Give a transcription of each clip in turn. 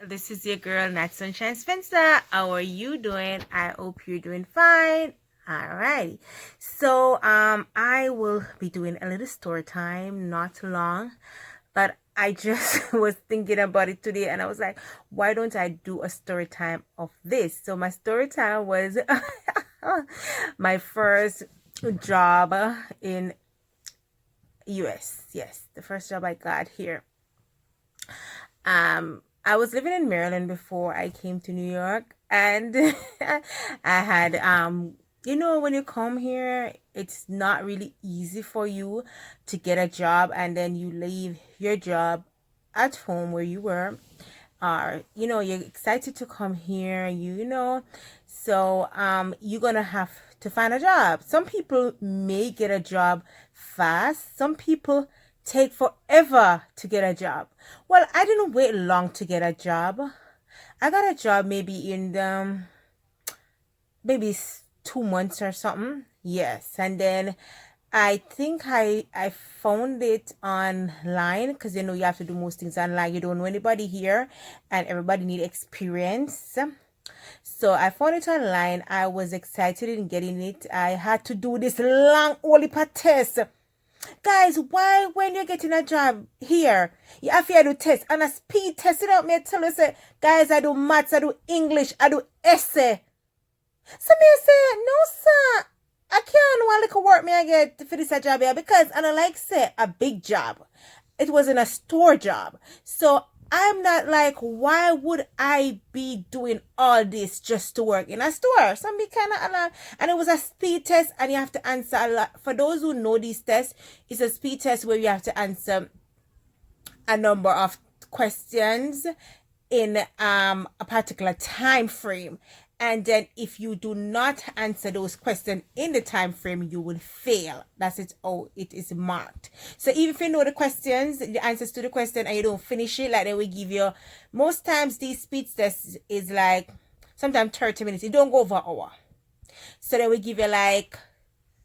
This is your girl, Nat Sunshine Spencer. How are you doing? I hope you're doing fine. Alrighty. So, I will be doing a little story time, not long, but I just was thinking about it today and I was like, why don't I do a story time of this? So my story time was my first job in US. Yes, the first job I got here. I was living in Maryland before I came to New York, and I had when you come here, it's not really easy for you to get a job, and then you leave your job at home where you were, or you're excited to come here, so you're gonna have to find a job. Some people may get a job fast, some people take forever to get a job. Well, I didn't wait long to get a job. I got a job maybe in maybe 2 months or something. Yes, and then I think I found it online, because you have to do most things online. You don't know anybody here, and everybody need experience. So I found it online. I was excited in getting it. I had to do this long holy test. Guys, why when you're getting a job here, you have to do test and a speed test? It out me tell you, say, guys, I do maths, I do English, I do essay. So me say, no sir, I can't one little work me I get for this job here, because I don't like say a big job. It wasn't a store job. So I'm not like, why would I be doing all this just to work in a store? Some be kind of alarm. And it was a speed test, and you have to answer a lot. For those who know these tests, it's a speed test where you have to answer a number of questions in a particular time frame. And then if you do not answer those questions in the time frame, you will fail. That's it. Oh, it is marked. So even if you know the questions, the answers to the question, and you don't finish it, like they will give you, most times these speed tests is like sometimes 30 minutes. It don't go over an hour. So they will give you like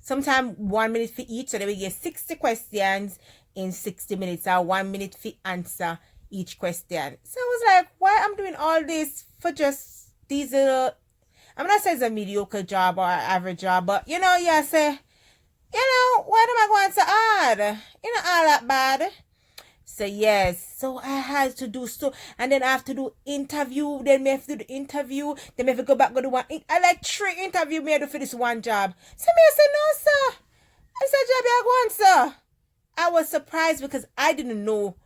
sometimes 1 minute for each. So they will give 60 questions in 60 minutes, or 1 minute for answer each question. So I was like, why I'm doing all this for just these I'm not saying it's a mediocre job or an average job, but you say, why am I going so hard? All that bad. So yes, so I had to do so, and then I have to do interview, then me have to do the interview, then me have to go back go to one. I like 3 interview me do for this one job. So me I say, no sir, it's a job I want, sir. I was surprised because I didn't know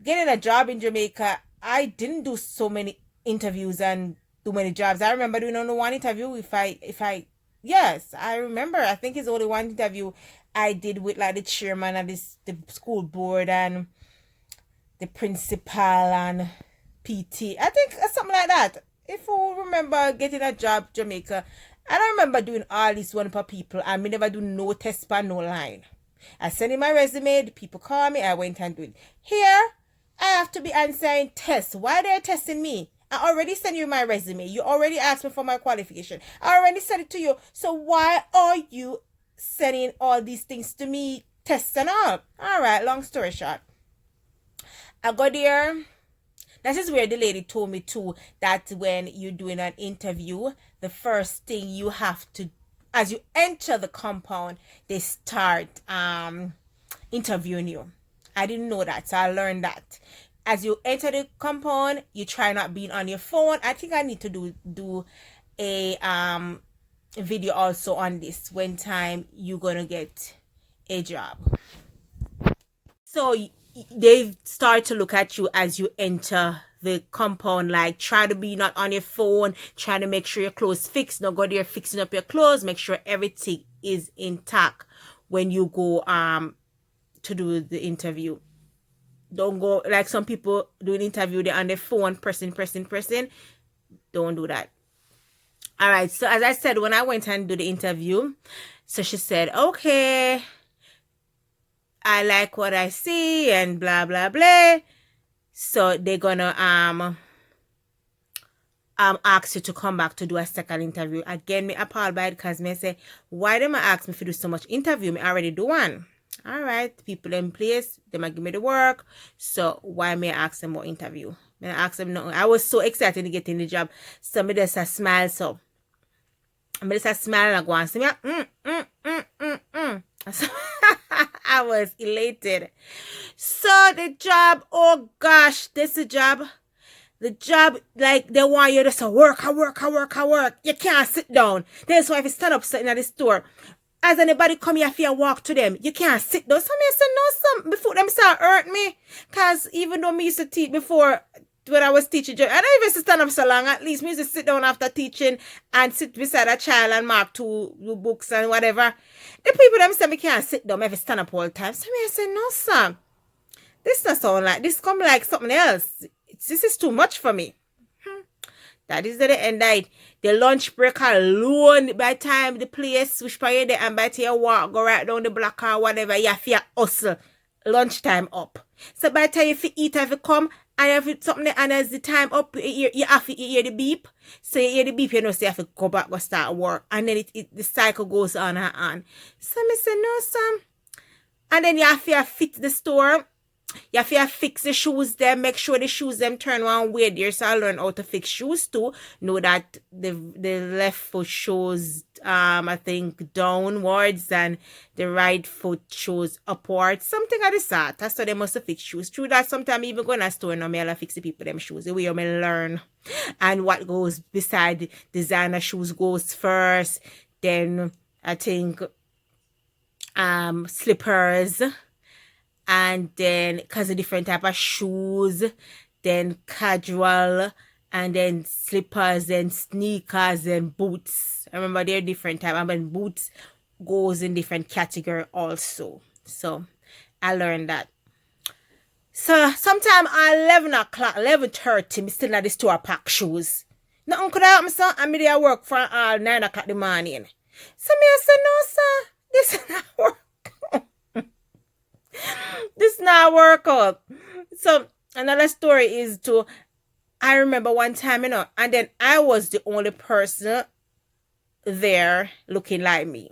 getting a job in Jamaica. I didn't do so many interviews and too many jobs. I remember doing only one interview. Yes, I remember. I think it's only one interview I did with like the chairman of the school board and the principal and PT. I think something like that. If you remember getting a job Jamaica, I don't remember doing all this one for people. I never do no test for no line. I send in my resume, the people call me, I went and do it. Here, I have to be answering tests. Why are they testing me? I already sent you my resume. You already asked me for my qualification. I already sent it to you. So why are you sending all these things to me, tests and all? All right, long story short. I got there. That is where the lady told me too, that when you're doing an interview, the first thing you have to, as you enter the compound, they start interviewing you. I didn't know that, so I learned that. As you enter the compound, you try not being on your phone. I think I need to do a video also on this, when time you're gonna get a job. So they start to look at you as you enter the compound, like try to be not on your phone, trying to make sure your clothes fixed. Now go there fixing up your clothes, make sure everything is intact when you go to do the interview. Don't go like some people do an interview, they're on their phone pressing. Don't do that. All right, so as I said, when I went and do the interview, so she said, okay, I like what I see and blah blah blah. So they're gonna ask you to come back to do a second interview. Again, me appalled by it, because me say, why them ask me to do so much interview? Me already do one. All right, people in place, they might give me the work. So why may I ask them more interview? I asked them nothing. I was so excited to get in the job. So me just a smile so. I just a smile and I go and say So I was elated. So the job, oh gosh, this is the job. The job, like, they want you to say, work. You can't sit down. That's why if you stand up sitting at the store, as anybody come here, if you walk to them, you can't sit down. Some say, no, some, before them start hurt me. Because even though me used to teach before, when I was teaching, I don't even stand up so long. At least me used to sit down after teaching and sit beside a child and mark two books and whatever. The people them say, me can't sit down, if I stand up all the time. So me say, no, Sam. This not sound like, this come like something else. This is too much for me. That is the end of it. The lunch break alone, by the time the place switch by you there and by the time you walk, go right down the block or whatever, you have to hustle lunchtime up. So by the time you eat, if you come and if something and as the time up, you have to hear the beep. So you hear the beep, you know, so you have to go back and start work. And then the cycle goes on and on. So I say, no, Sam. And then you have to fit the store. You have to fix the shoes them, make sure the shoes them turn one way there. So I learn how to fix shoes too. Know that the left foot shows I think downwards and the right foot shows upwards. Something like this. That's how they must have fix shoes. True that sometimes even going to a store and I'll fix the people them shoes. The way you may learn. And what goes beside designer shoes goes first. Then I think slippers. And then, because of different type of shoes, then casual, and then slippers, and sneakers, and boots. I remember they're different type. I mean, boots goes in different category also. So, I learned that. So, sometime at 11 o'clock, 11:30, I'm still at the store pack shoes. Nothing could happen, sir. I'm there work for 9 o'clock in the morning. So, me I said, no, sir, this is not work. This not work out. So another story is I remember one time, and then I was the only person there looking like me.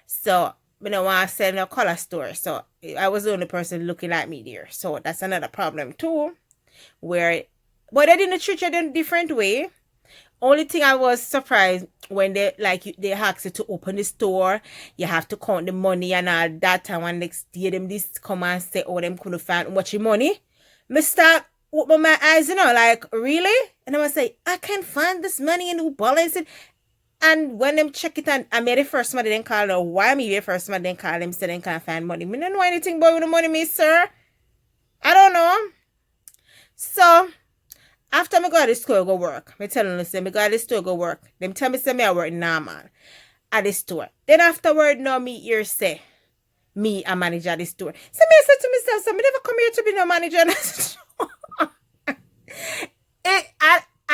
So I don't want to sell a color store. So I was the only person looking like me there. So that's another problem too. But they didn't treat you in a different way. Only thing I was surprised when they asked you to open the store, you have to count the money and all that. And when next day them this come and say, oh, them couldn't find much money. Me start open my eyes, like, really? And I was say, I can't find this money in who balance it. And when them check it and I made the first money, then call them, why me the first money, then call them, say they can't find money. Me don't know anything about the money, me, sir. I don't know. So after I go to the store go work, I tell them, say, I go to the store go work. Them tell me, say, I work normal at the store. Then afterward, now me here say, me a manager at the store. So me say to myself, so me never come here to be no manager at the store.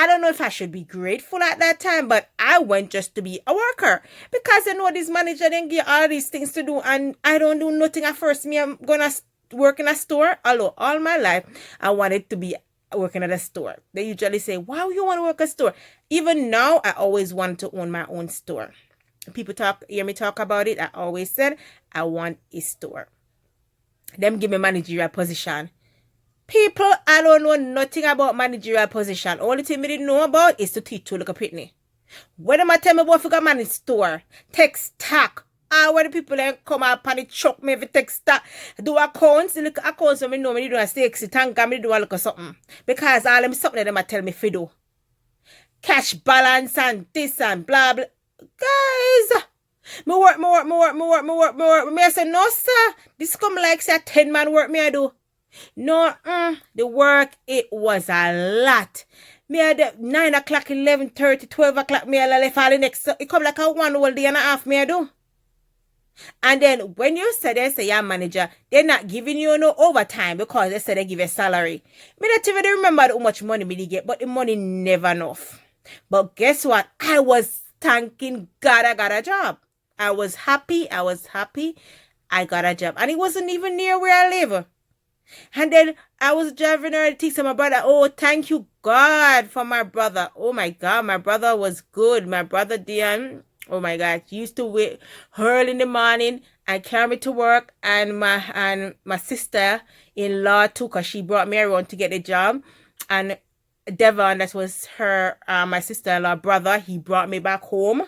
I don't know if I should be grateful at that time, but I went just to be a worker. Because I know this manager didn't give all these things to do, and I don't do nothing at first. Me, I'm going to work in a store. Although all my life, I wanted to be working at a store. They usually say, wow, you want to work at a store? Even now, I always wanted to own my own store. People hear me talk about it. I always said, I want a store. Them give me managerial position. People, I don't know nothing about managerial position. Only thing I didn't know about is to teach to look a Pitney. When I tell me about if I manage store, take stock. When the people then come up and they chuck me if it take stock, do accounts, look accounts when I know me do a sexy tank and me do a look at something. Because all them something them I tell me fi do. Cash balance and this and blah blah. Guys, me work. Me I say, no sir, this come like say a 10-man work me I do. No, the work, it was a lot. Me had 9 o'clock, 11:30, 12 o'clock, me I left all the next, it come like a 1 whole day and a half me I do. And then when you say they say you're manager, they're not giving you no overtime because they say they give a salary. Me not even remember how much money me get, but the money never enough. But guess what? I was thanking God I got a job. I was happy I got a job. And it wasn't even near where I live. And then I was driving her to see my brother. Oh, thank you, God, for my brother. Oh, my God, my brother was good. My brother, Dion, oh, my God, he used to wait early in the morning and carry me to work. And my sister-in-law, too, because she brought me around to get a job. And Devon, that was her, my sister-in-law brother, he brought me back home.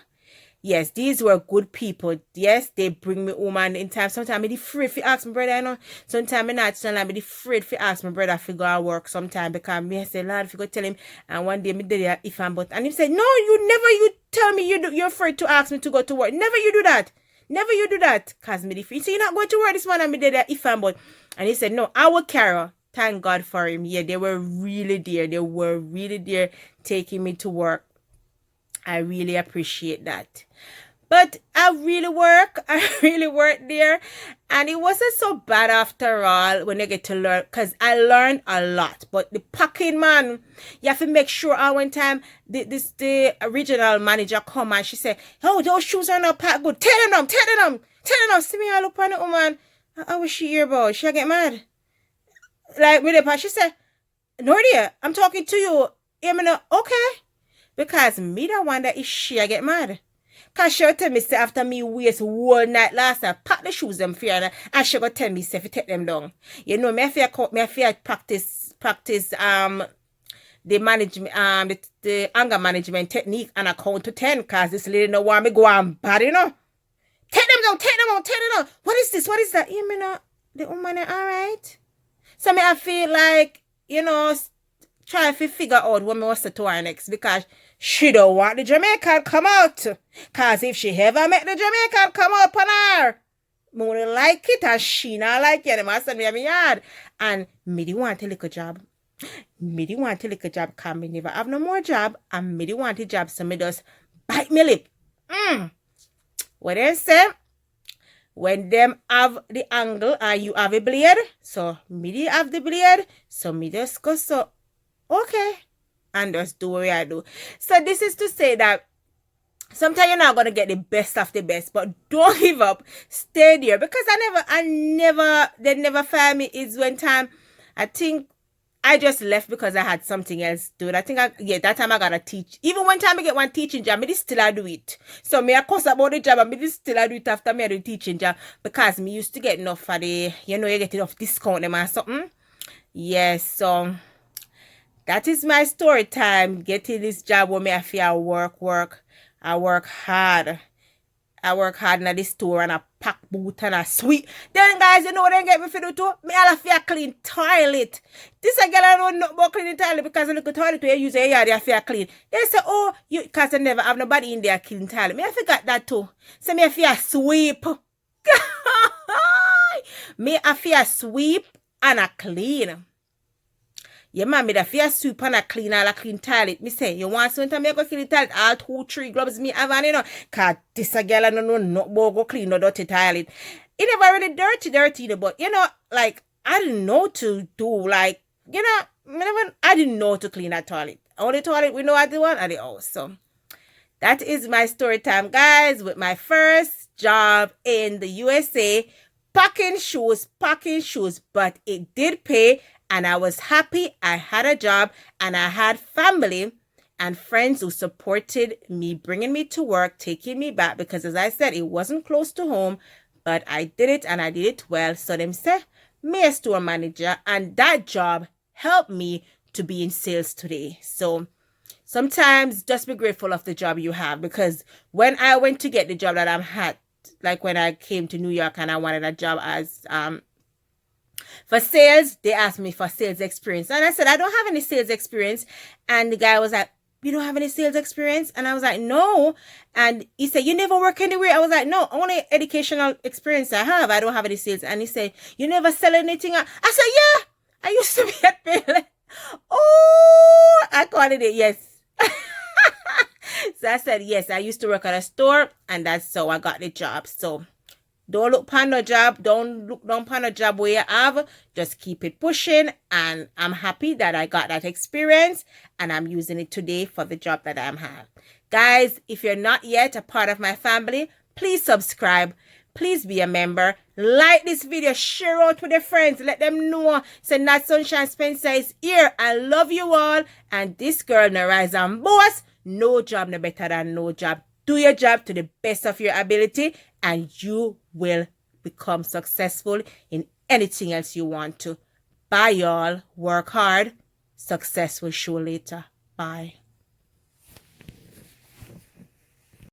Yes, these were good people. Yes, they bring me home, and in time, sometimes I'm afraid to ask my brother, you know. Sometimes I'm not still, I'm afraid to ask my brother to go to work sometime, because me I say, Lord, if you go tell him, and one day me did it if I'm, but, and he said, no, you tell me you're afraid to ask me to go to work. Never you do that. Never you do that. Cause me he said, you're not going to work this morning, and me did it if I'm, but, and he said, no, I will carry her. Thank God for him. Yeah, they were really there. They were really there taking me to work. I really appreciate that. But I really work there. And it wasn't so bad after all when I get to learn, because I learned a lot. But the packing, man, you have to make sure one time the original manager come and she said, oh, those shoes are not packed good. Tell them. See me all up on the woman. I wish she hear about. She get mad. Like, with the she said, no, dear, I'm talking to you. Okay. Because me the one that is she I get mad. Cause she'll tell me say after me waste whole night last night, pack the shoes them fear and she go tell me say if you take them down. You know, me fear practice the management the anger management technique and I count to 10 cause this lady no want me go on bad, you know. Take them down. What is this? What is that? You know, the woman alright. So me I feel like, you know, try to figure out what me was to her next because she don't want the Jamaican come out. Cause if she ever make the Jamaican come out on her, me would like it and she not like it. I send me a yard. And me di want a little job. Cause me never have no more job. And me di want a job so me just bite me lip. What they say? When them have the angle and you have a blade, so me have the blade, so me just go so, okay, and just do what I do. So this is to say that sometimes you're not going to get the best of the best, but don't give up. Stay there. Because they never fired me. Is when time, I think, I just left because I had something else to do. I think, that time I got to teach. Even one time I get one teaching job, me still I do it. So me I cuss about the job, and me still I do it after me I do the teaching job. Because me used to get enough for the, you know, you get enough discount them or something. Yes, so that is my story time. Getting this job where me I feel work. I work hard. I work hard in the store and I pack boot and I sweep. Then guys, you know what they get me for do too? Me all feel clean toilet. This a girl I don't know about cleaning toilet because I look at toilet where you use a yard they feel clean. They say, oh, you cause I never have nobody in there clean toilet. Me I forgot that too. So me I feel sweep. Me I feel sweep and I clean. Yeah, man, me da fear soup and a clean toilet. Me say, you want something me go clean the toilet? All 2-3 gloves me have on, you know. Cause this a girl I don't know not go clean no dirty toilet. It never really dirty, you know, but you know, like I didn't know to do like, you know, I didn't know to clean that toilet. Only toilet we know how to do at the house. So that is my story time, guys, with my first job in the USA. Packing shoes, but it did pay. And I was happy. I had a job and I had family and friends who supported me, bringing me to work, taking me back. Because as I said, it wasn't close to home, but I did it and I did it well. So them say, me a store manager, and that job helped me to be in sales today. So sometimes just be grateful of the job you have. Because when I went to get the job that I'm had, like when I came to New York and I wanted a job as, for sales, they asked me for sales experience. And I said, I don't have any sales experience. And the guy was like, you don't have any sales experience? And I was like, no. And he said, you never work anywhere? I was like, no, only educational experience I have. I don't have any sales. And he said, you never sell anything? I said, yeah, I used to be at Bill. Oh, I called it, yes. So I said, yes, I used to work at a store. And that's how I got the job. So don't look upon a job. Don't look down upon a job where you have. Just keep it pushing. And I'm happy that I got that experience. And I'm using it today for the job that I'm having. Guys, if you're not yet a part of my family, please subscribe. Please be a member. Like this video. Share out with your friends. Let them know. Say Nat Sunshine Spencer is here. I love you all. And this girl, no rise and boss. No job no better than no job. Do your job to the best of your ability and you will become successful in anything else you want to. Bye, y'all. Work hard. Success will show later. Bye.